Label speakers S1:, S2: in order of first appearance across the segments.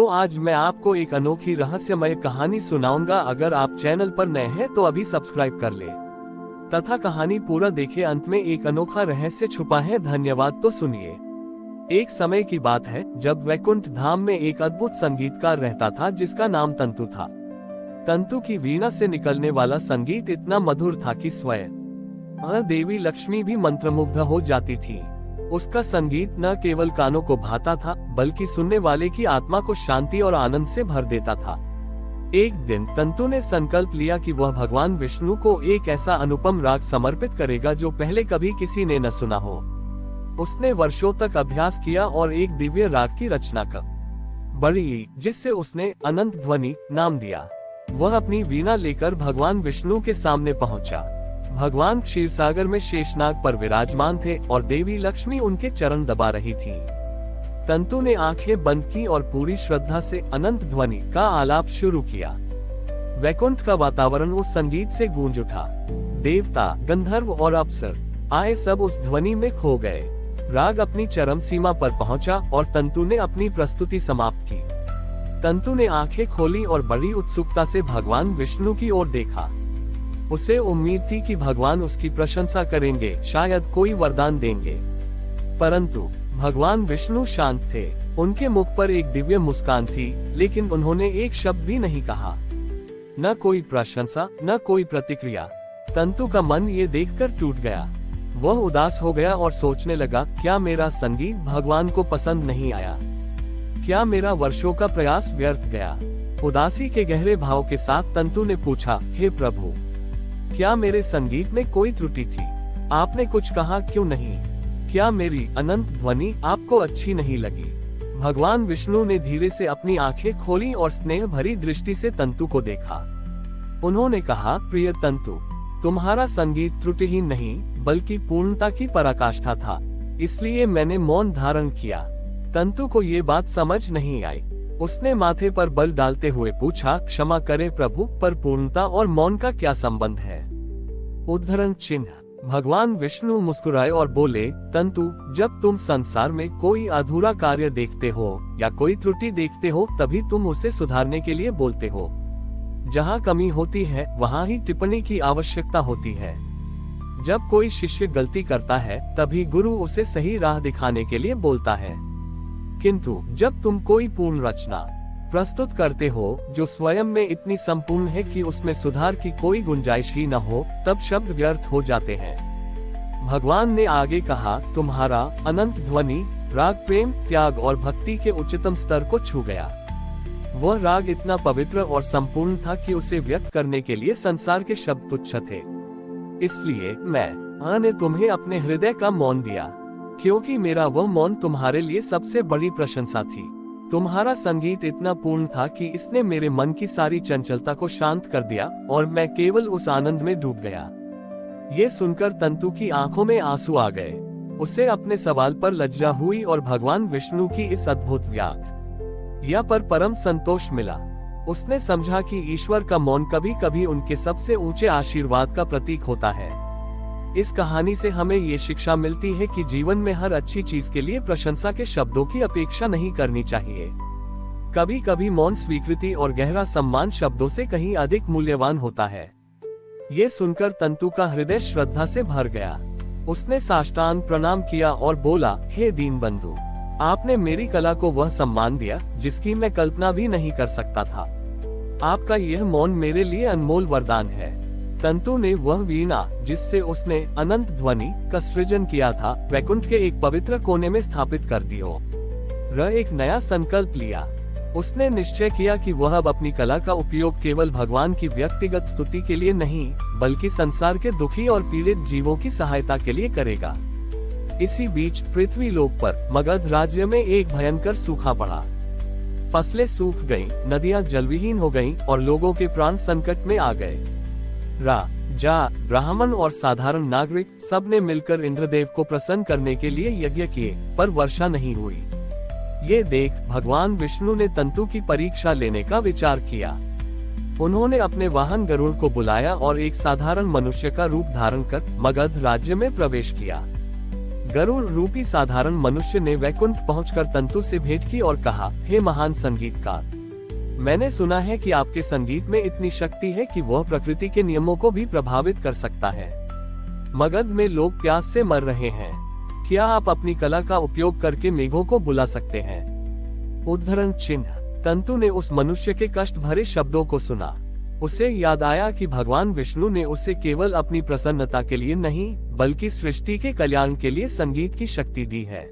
S1: तो आज मैं आपको एक अनोखी रहस्यमय कहानी सुनाऊंगा। अगर आप चैनल पर नए हैं तो अभी सब्सक्राइब कर ले तथा कहानी पूरा देखें। अंत में एक अनोखा रहस्य छुपा है। धन्यवाद। तो सुनिए। एक समय की बात है जब वैकुंठ धाम में एक अद्भुत संगीतकार रहता था जिसका नाम तंतु था। तंतु की वीणा से निकलने वाला संगीत इतना मधुर था कि स्वयं देवी लक्ष्मी भी मंत्रमुग्ध हो जाती थी। उसका संगीत न केवल कानों को भाता था बल्कि सुनने वाले की आत्मा को शांति और आनंद से भर देता था। एक दिन तंतु ने संकल्प लिया कि वह भगवान विष्णु को एक ऐसा अनुपम राग समर्पित करेगा जो पहले कभी किसी ने न सुना हो। उसने वर्षों तक अभ्यास किया और एक दिव्य राग की रचना कर बड़ी जिससे उसने अनंत ध्वनि नाम दिया। वह अपनी वीणा लेकर भगवान विष्णु के सामने पहुंचा। भगवान क्षीरसागर में शेषनाग पर विराजमान थे और देवी लक्ष्मी उनके चरण दबा रही थी। तंतु ने आंखें बंद की और पूरी श्रद्धा से अनंत ध्वनि का आलाप शुरू किया। वैकुंठ का वातावरण उस संगीत से गूंज उठा। देवता, गंधर्व और अप्सर आए सब उस ध्वनि में खो गए। राग अपनी चरम सीमा पर पहुंचा और तंतु ने अपनी प्रस्तुति समाप्त की। तंतु ने आंखें खोली और बड़ी उत्सुकता से भगवान विष्णु की ओर देखा। उसे उम्मीद थी कि भगवान उसकी प्रशंसा करेंगे, शायद कोई वरदान देंगे। परंतु भगवान विष्णु शांत थे। उनके मुख पर एक दिव्य मुस्कान थी, लेकिन उन्होंने एक शब्द भी नहीं कहा। न कोई प्रशंसा, न कोई प्रतिक्रिया। तंतु का मन ये देखकर टूट गया। वह उदास हो गया और सोचने लगा, क्या मेरा संगीत भगवान को पसंद नहीं आया? क्या मेरा वर्षों का प्रयास व्यर्थ गया? उदासी के गहरे भाव के साथ तंतु ने पूछा, हे प्रभु, क्या मेरे संगीत में कोई त्रुटि थी? आपने कुछ कहा क्यों नहीं? क्या मेरी अनंत ध्वनि आपको अच्छी नहीं लगी? भगवान विष्णु ने धीरे से अपनी आंखें खोली और स्नेह भरी दृष्टि से तंतु को देखा। उन्होंने कहा, प्रिय तंतु, तुम्हारा संगीत त्रुटिहीन नहीं बल्कि पूर्णता की पराकाष्ठा था, इसलिए मैंने मौन धारण किया। तंतु को ये बात समझ नहीं आई। उसने माथे पर बल डालते हुए पूछा, क्षमा करे प्रभु, पर पूर्णता और मौन का क्या संबंध है? उद्धरण चिन्ह। भगवान विष्णु मुस्कुराए और बोले, तंतु, जब तुम संसार में कोई अधूरा कार्य देखते हो या कोई त्रुटि देखते हो तभी तुम उसे सुधारने के लिए बोलते हो। जहाँ कमी होती है वहाँ ही टिप्पणी की आवश्यकता होती है। जब कोई शिष्य गलती करता है तभी गुरु उसे सही राह दिखाने के लिए बोलता है। किंतु जब तुम कोई पूर्ण रचना प्रस्तुत करते हो जो स्वयं में इतनी संपूर्ण है कि उसमें सुधार की कोई गुंजाइश ही न हो, तब शब्द व्यर्थ हो जाते हैं। भगवान ने आगे कहा, तुम्हारा अनंत ध्वनि राग प्रेम, त्याग और भक्ति के उच्चतम स्तर को छू गया। वह राग इतना पवित्र और संपूर्ण था कि उसे व्यक्त करने के लिए संसार के शब्द तुच्छ थे। इसलिए मैंने तुम्हें अपने हृदय का मौन दिया, क्योंकि मेरा वह मौन तुम्हारे लिए सबसे बड़ी प्रशंसा थी। तुम्हारा संगीत इतना पूर्ण था कि इसने मेरे मन की सारी चंचलता को शांत कर दिया और मैं केवल उस आनंद में डूब गया। ये सुनकर तंतु की आंखों में आंसू आ गए। उसे अपने सवाल पर लज्जा हुई और भगवान विष्णु की इस अद्भुत व्याख्या पर परम संतोष मिला। उसने समझा कि ईश्वर का मौन कभी कभी उनके सबसे ऊंचे आशीर्वाद का प्रतीक होता है। इस कहानी से हमें ये शिक्षा मिलती है कि जीवन में हर अच्छी चीज के लिए प्रशंसा के शब्दों की अपेक्षा नहीं करनी चाहिए। कभी कभी मौन स्वीकृति और गहरा सम्मान शब्दों से कहीं अधिक मूल्यवान होता है। ये सुनकर तंतु का हृदय श्रद्धा से भर गया। उसने साष्टांग प्रणाम किया और बोला, हे दीनबंधु, आपने मेरी कला को वह सम्मान दिया जिसकी मैं कल्पना भी नहीं कर सकता था। आपका यह मौन मेरे लिए अनमोल वरदान है। तंतु ने वह वीणा जिससे उसने अनंत ध्वनि का सृजन किया था वैकुंठ के एक पवित्र कोने में स्थापित कर दिया। वह एक नया संकल्प लिया। उसने निश्चय किया कि वह अब अपनी कला का उपयोग केवल भगवान की व्यक्तिगत स्तुति के लिए नहीं बल्कि संसार के दुखी और पीड़ित जीवों की सहायता के लिए करेगा। इसी बीच पृथ्वी लोक पर मगध राज्य में एक भयंकर सूखा पड़ा। फसलें सूख गईं, नदियां जलविहीन हो गईं और लोगों के प्राण संकट में आ गए। राजा, ब्राह्मण और साधारण नागरिक सब ने मिलकर इंद्रदेव को प्रसन्न करने के लिए यज्ञ किए, पर वर्षा नहीं हुई। ये देख भगवान विष्णु ने तंतु की परीक्षा लेने का विचार किया। उन्होंने अपने वाहन गरुड़ को बुलाया और एक साधारण मनुष्य का रूप धारण कर मगध राज्य में प्रवेश किया। गरुड़ रूपी साधारण मनुष्य ने वैकुंठ पहुंचकर तंतु से भेंट की और कहा, हे महान संगीतकार, मैंने सुना है कि आपके संगीत में इतनी शक्ति है कि वह प्रकृति के नियमों को भी प्रभावित कर सकता है। मगध में लोग प्यास से मर रहे हैं। क्या आप अपनी कला का उपयोग करके मेघों को बुला सकते हैं? उद्धरण चिन्ह। तंतु ने उस मनुष्य के कष्ट भरे शब्दों को सुना। उसे याद आया कि भगवान विष्णु ने उसे केवल अपनी प्रसन्नता के लिए नहीं, बल्कि सृष्टि के कल्याण के लिए संगीत की शक्ति दी है।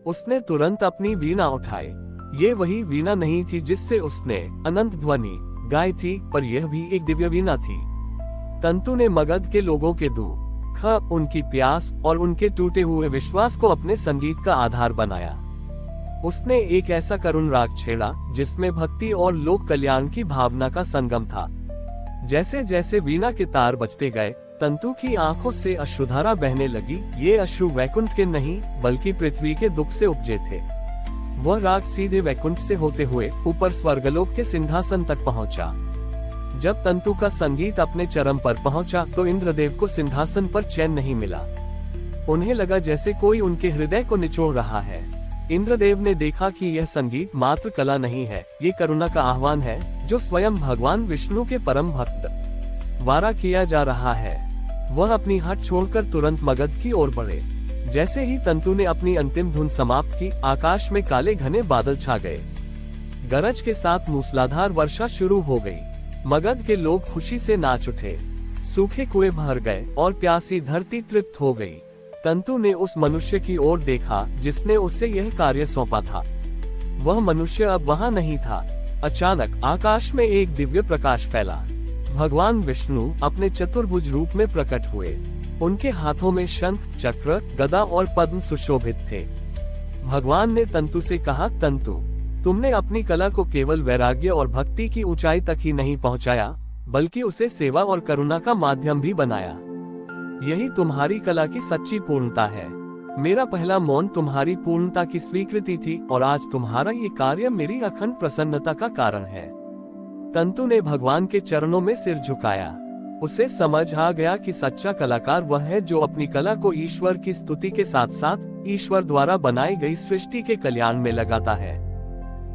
S1: उसने तुरंत अपनी वीणा उठाई। ये वही वीणा नहीं थी जिससे उसने अनंत ध्वनि गाई थी, पर यह भी एक दिव्य वीणा थी। तंतु ने मगध के लोगों के दुख, उनकी प्यास और उनके टूटे हुए विश्वास को अपने संगीत का आधार बनाया। उसने एक ऐसा करुण राग छेड़ा जिसमें भक्ति और लोक कल्याण की भावना का संगम था। जैसे जैसे वीणा के तार बजते गए, तंतु की आंखों से अश्रुधारा बहने लगी। ये अश्रु वैकुंठ के नहीं, बल्कि पृथ्वी के दुख से उपजे थे। वह राग सीधे वैकुंठ से होते हुए ऊपर स्वर्गलोक के सिंहासन तक पहुंचा। जब तंतु का संगीत अपने चरम पर पहुंचा तो इंद्रदेव को सिंहासन पर चैन नहीं मिला। उन्हें लगा जैसे कोई उनके हृदय को निचोड़ रहा है। इंद्रदेव ने देखा कि यह संगीत मात्र कला नहीं है, ये करुणा का आह्वान है जो स्वयं भगवान विष्णु के परम भक्त द्वारा किया जा रहा है। वह अपनी हट छोड़कर तुरंत मगध की ओर बढ़े। जैसे ही तंतु ने अपनी अंतिम धुन समाप्त की, आकाश में काले घने बादल छा गए। गरज के साथ मूसलाधार वर्षा शुरू हो गई। मगध के लोग खुशी से नाच उठे। सूखे कुएं भर गए और प्यासी धरती तृप्त हो गई। तंतु ने उस मनुष्य की ओर देखा जिसने उसे यह कार्य सौंपा था। वह मनुष्य अब वहां नहीं था। अचानक आकाश में एक दिव्य प्रकाश फैला। भगवान विष्णु अपने चतुर्भुज रूप में प्रकट हुए। उनके हाथों में शंख, चक्र, गदा और पद्म सुशोभित थे। भगवान ने तंतु से कहा, तंतु, तुमने अपनी कला को केवल वैराग्य और भक्ति की ऊंचाई तक ही नहीं पहुंचाया, बल्कि उसे सेवा और करुणा का माध्यम भी बनाया। यही तुम्हारी कला की सच्ची पूर्णता है। मेरा पहला मौन तुम्हारी पूर्णता की स्वीकृति थी और आज तुम्हारा ये कार्य मेरी अखंड प्रसन्नता का कारण है। तंतु ने भगवान के चरणों में सिर झुकाया। उसे समझ आ गया कि सच्चा कलाकार वह है जो अपनी कला को ईश्वर की स्तुति के साथ साथ ईश्वर द्वारा बनाई गई सृष्टि के कल्याण में लगाता है।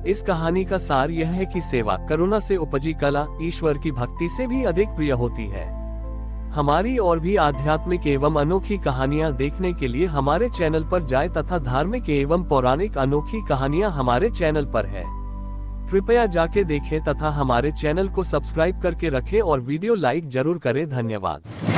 S1: इस कहानी का सार यह है कि सेवा, करुणा से उपजी कला ईश्वर की भक्ति से भी अधिक प्रिय होती है। हमारी और भी आध्यात्मिक एवं अनोखी कहानियां देखने के लिए हमारे चैनल पर जाएं तथा धार्मिक एवं पौराणिक अनोखी कहानियां हमारे चैनल पर है। कृपया जाके देखें तथा हमारे चैनल को सब्सक्राइब करके रखें और वीडियो लाइक जरूर करें। धन्यवाद।